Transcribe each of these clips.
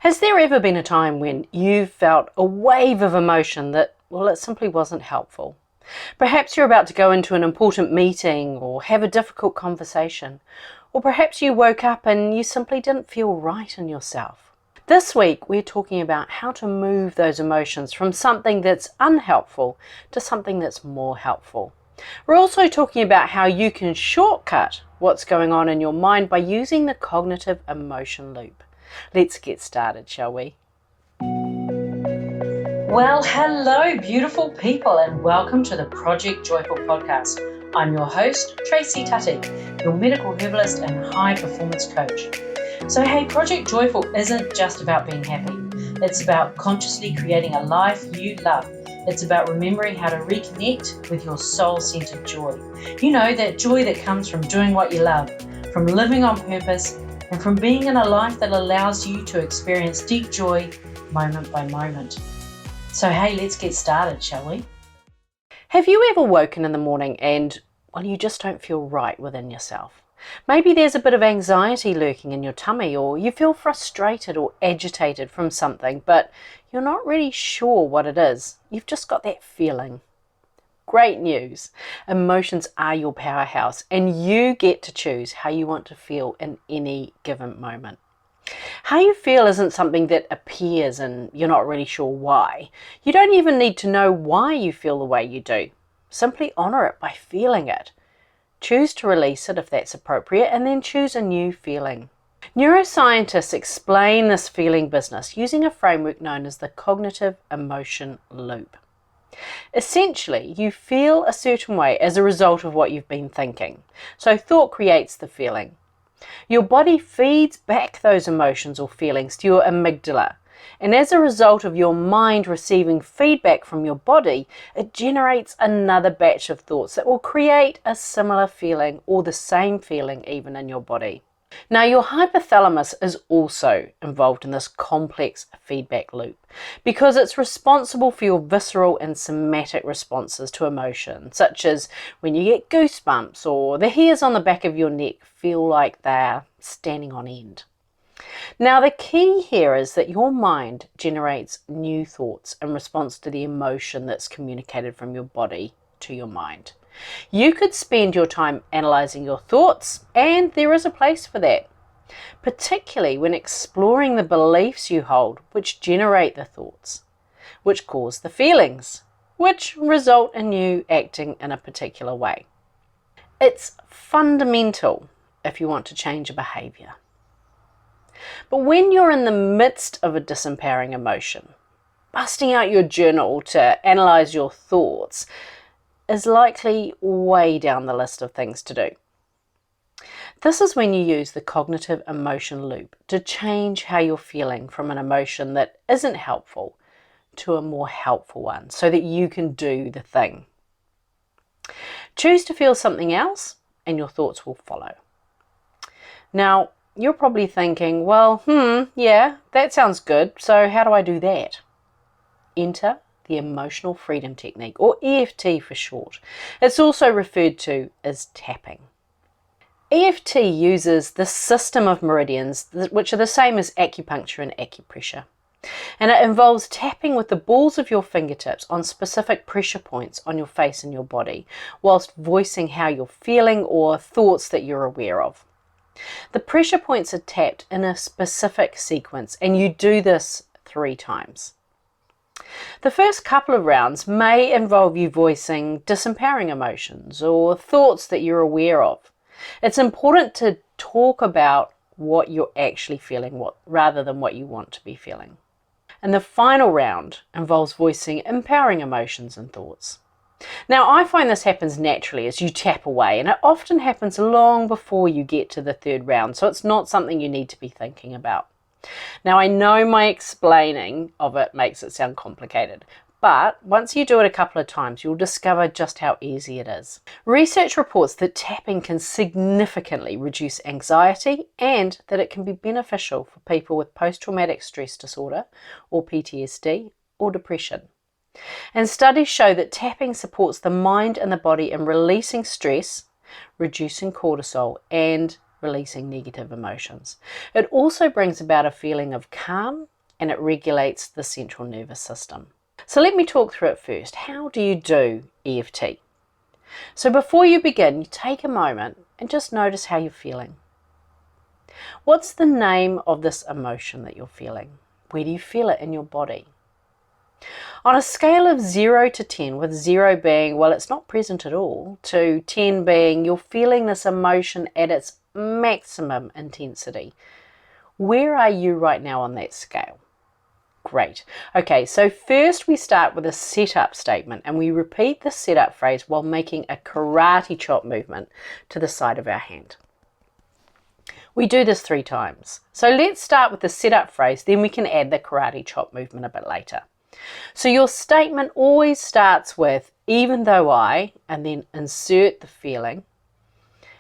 Has there ever been a time when you've felt a wave of emotion that, well, it simply wasn't helpful? Perhaps you're about to go into an important meeting or have a difficult conversation, or perhaps you woke up and you simply didn't feel right in yourself. This week we're talking about how to move those emotions from something that's unhelpful to something that's more helpful. We're also talking about how you can shortcut what's going on in your mind by using the cognitive emotion loop. Let's get started, shall we? Well, hello, beautiful people, and welcome to the Project Joyful podcast. I'm your host, Tracy Tutty, your medical herbalist and high performance coach. So, hey, Project Joyful isn't just about being happy. It's about consciously creating a life you love. It's about remembering how to reconnect with your soul-centered joy. You know, that joy that comes from doing what you love, from living on purpose, and from being in a life that allows you to experience deep joy moment by moment. So hey, let's get started, shall we? Have you ever woken in the morning and, well, you just don't feel right within yourself? Maybe there's a bit of anxiety lurking in your tummy, or you feel frustrated or agitated from something, but you're not really sure what it is. You've just got that feeling. Great news. Emotions are your powerhouse, and you get to choose how you want to feel in any given moment. How you feel isn't something that appears and you're not really sure why. You don't even need to know why you feel the way you do. Simply honor it by feeling it. Choose to release it if that's appropriate, and then choose a new feeling. Neuroscientists explain this feeling business using a framework known as the cognitive emotion loop. Essentially, you feel a certain way as a result of what you've been thinking. So thought creates the feeling. Your body feeds back those emotions or feelings to your amygdala. And as a result of your mind receiving feedback from your body, it generates another batch of thoughts that will create a similar feeling or the same feeling even in your body. Now, your hypothalamus is also involved in this complex feedback loop because it's responsible for your visceral and somatic responses to emotion, such as when you get goosebumps or the hairs on the back of your neck feel like they're standing on end. Now, the key here is that your mind generates new thoughts in response to the emotion that's communicated from your body to your mind. You could spend your time analysing your thoughts, and there is a place for that, particularly when exploring the beliefs you hold which generate the thoughts, which cause the feelings, which result in you acting in a particular way. It's fundamental if you want to change a behaviour. But when you're in the midst of a disempowering emotion, busting out your journal to analyse your thoughts is likely way down the list of things to do. This is when you use the cognitive emotion loop to change how you're feeling from an emotion that isn't helpful to a more helpful one so that you can do the thing. Choose to feel something else and your thoughts will follow. Now, you're probably thinking, well, yeah, that sounds good. So how do I do that? Enter the emotional freedom technique, or EFT for short. It's also referred to as tapping. EFT uses the system of meridians, which are the same as acupuncture and acupressure. And it involves tapping with the balls of your fingertips on specific pressure points on your face and your body, whilst voicing how you're feeling or thoughts that you're aware of. The pressure points are tapped in a specific sequence, and you do this 3 times. The first couple of rounds may involve you voicing disempowering emotions or thoughts that you're aware of. It's important to talk about what you're actually feeling rather than what you want to be feeling. And the final round involves voicing empowering emotions and thoughts. Now, I find this happens naturally as you tap away, and it often happens long before you get to the 3rd round, so it's not something you need to be thinking about. Now, I know my explaining of it makes it sound complicated, but once you do it a couple of times, you'll discover just how easy it is. Research reports that tapping can significantly reduce anxiety and that it can be beneficial for people with post-traumatic stress disorder, or PTSD, or depression. And studies show that tapping supports the mind and the body in releasing stress, reducing cortisol, and releasing negative emotions. It also brings about a feeling of calm and it regulates the central nervous system. So let me talk through it first. How do you do EFT? So before you begin, you take a moment and just notice how you're feeling. What's the name of this emotion that you're feeling? Where do you feel it in your body? On a scale of 0 to 10, with 0 being, well, it's not present at all, to 10 being you're feeling this emotion at its maximum intensity, where are you right now on that scale? Great. Okay, so first we start with a setup statement, and we repeat the setup phrase while making a karate chop movement to the side of our hand. We do this 3 times. So let's start with the setup phrase, then we can add the karate chop movement a bit later. So your statement always starts with, even though I, and then insert the feeling.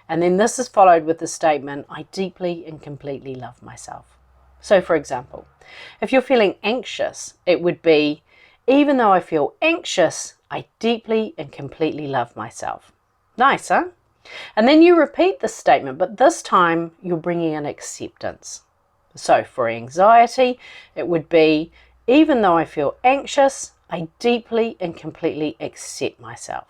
And then this is followed with the statement, I deeply and completely love myself. So for example, if you're feeling anxious, it would be, even though I feel anxious, I deeply and completely love myself. Nice, huh? And then you repeat the statement, but this time you're bringing in acceptance. So for anxiety, it would be, even though I feel anxious, I deeply and completely accept myself.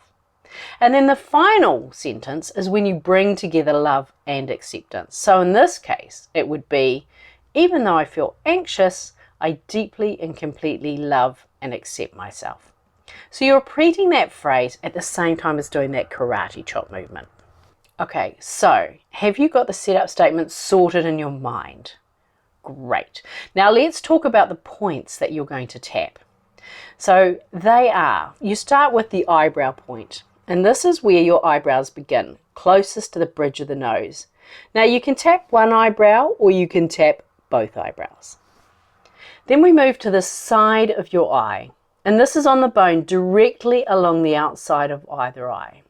And then the final sentence is when you bring together love and acceptance. So in this case, it would be, even though I feel anxious, I deeply and completely love and accept myself. So you're repeating that phrase at the same time as doing that karate chop movement. Okay, so have you got the setup statement sorted in your mind? Great. Now let's talk about the points that you're going to tap. So they are, you start with the eyebrow point, and this is where your eyebrows begin, closest to the bridge of the nose. Now you can tap one eyebrow or you can tap both eyebrows. Then we move to the side of your eye, and this is on the bone directly along the outside of either eye.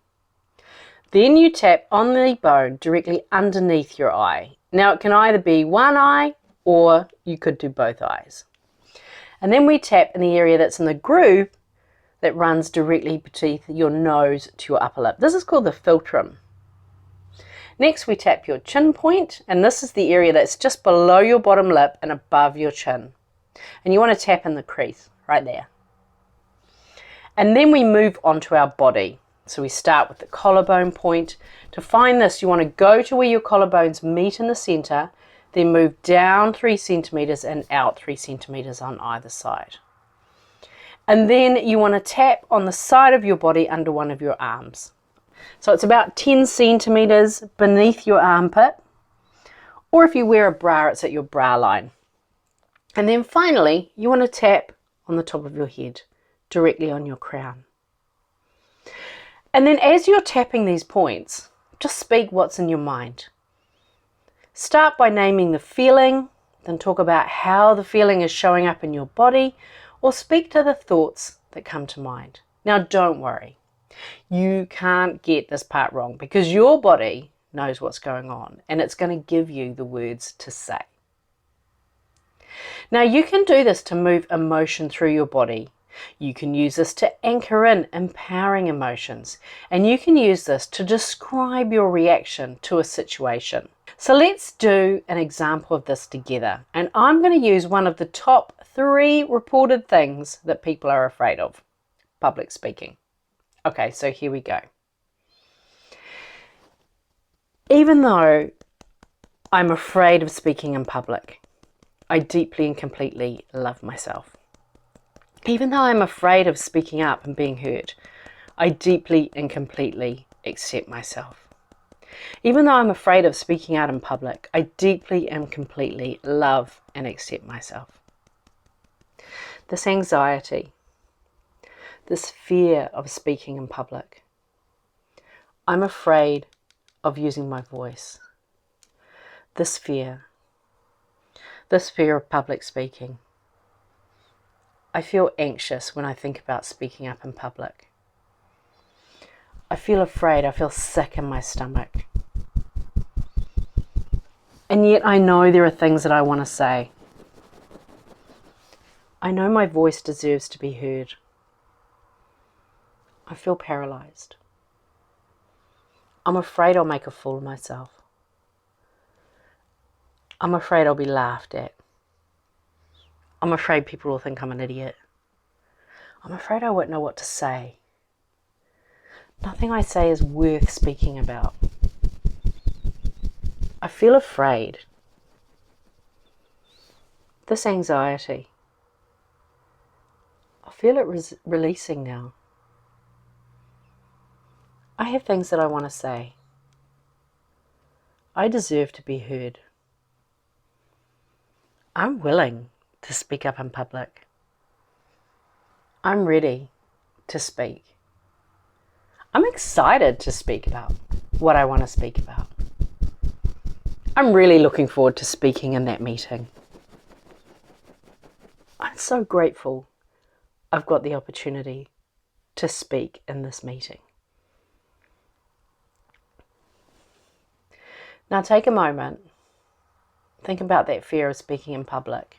Then you tap on the bone directly underneath your eye. Now it can either be one eye or you could do both eyes. And then we tap in the area that's in the groove that runs directly beneath your nose to your upper lip. This is called the philtrum. Next we tap your chin point, and this is the area that's just below your bottom lip and above your chin. And you want to tap in the crease right there. And then we move on to our body. So we start with the collarbone point. To find this, you want to go to where your collarbones meet in the center, then move down 3 centimeters and out 3 centimeters on either side. And then you want to tap on the side of your body under one of your arms. So it's about 10 centimeters beneath your armpit, or if you wear a bra, it's at your bra line. And then finally, you want to tap on the top of your head, directly on your crown. And then as you're tapping these points, just speak what's in your mind. Start by naming the feeling, then talk about how the feeling is showing up in your body, or speak to the thoughts that come to mind. Now don't worry, you can't get this part wrong because your body knows what's going on and it's going to give you the words to say. Now you can do this to move emotion through your body. You can use this to anchor in empowering emotions, and you can use this to describe your reaction to a situation. So let's do an example of this together, and I'm going to use one of the top 3 reported things that people are afraid of: public speaking. Okay, so here we go. Even though I'm afraid of speaking in public, I deeply and completely love myself. Even though I'm afraid of speaking up and being heard, I deeply and completely accept myself. Even though I'm afraid of speaking out in public, I deeply and completely love and accept myself. This anxiety, this fear of speaking in public, I'm afraid of using my voice. This fear of public speaking. I feel anxious when I think about speaking up in public. I feel afraid, I feel sick in my stomach. And yet I know there are things that I want to say. I know my voice deserves to be heard. I feel paralyzed. I'm afraid I'll make a fool of myself. I'm afraid I'll be laughed at. I'm afraid people will think I'm an idiot. I'm afraid I won't know what to say. Nothing I say is worth speaking about. I feel afraid. This anxiety, I feel it releasing now. I have things that I want to say. I deserve to be heard. I'm willing to speak up in public. I'm ready to speak. I'm excited to speak about what I want to speak about. I'm really looking forward to speaking in that meeting. I'm so grateful I've got the opportunity to speak in this meeting. Now take a moment, think about that fear of speaking in public.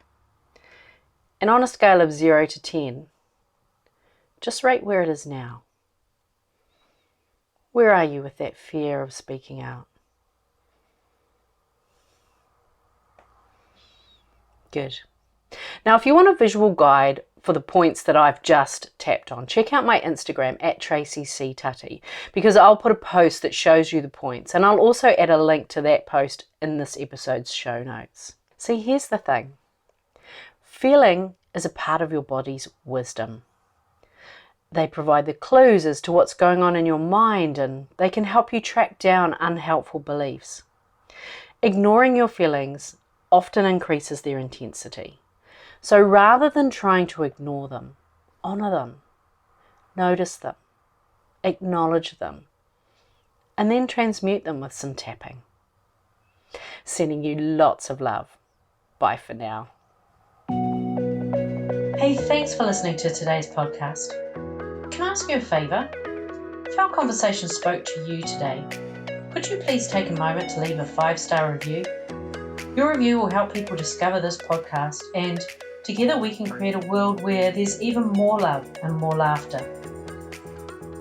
And on a scale of 0 to 10, just rate where it is now. Where are you with that fear of speaking out? Good. Now, if you want a visual guide for the points that I've just tapped on, check out my Instagram at Tracy Tutty, because I'll put a post that shows you the points, and I'll also add a link to that post in this episode's show notes. See, here's the thing. Feeling is a part of your body's wisdom. They provide the clues as to what's going on in your mind, and they can help you track down unhelpful beliefs. Ignoring your feelings often increases their intensity. So rather than trying to ignore them, honor them, notice them, acknowledge them, and then transmute them with some tapping. Sending you lots of love. Bye for now. Hey, thanks for listening to today's podcast. Can I ask you a favour? If our conversation spoke to you today, could you please take a moment to leave a 5-star review? Your review will help people discover this podcast, and together we can create a world where there's even more love and more laughter.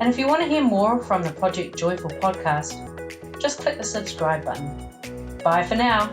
And if you want to hear more from the Project Joyful podcast, just click the subscribe button. Bye for now.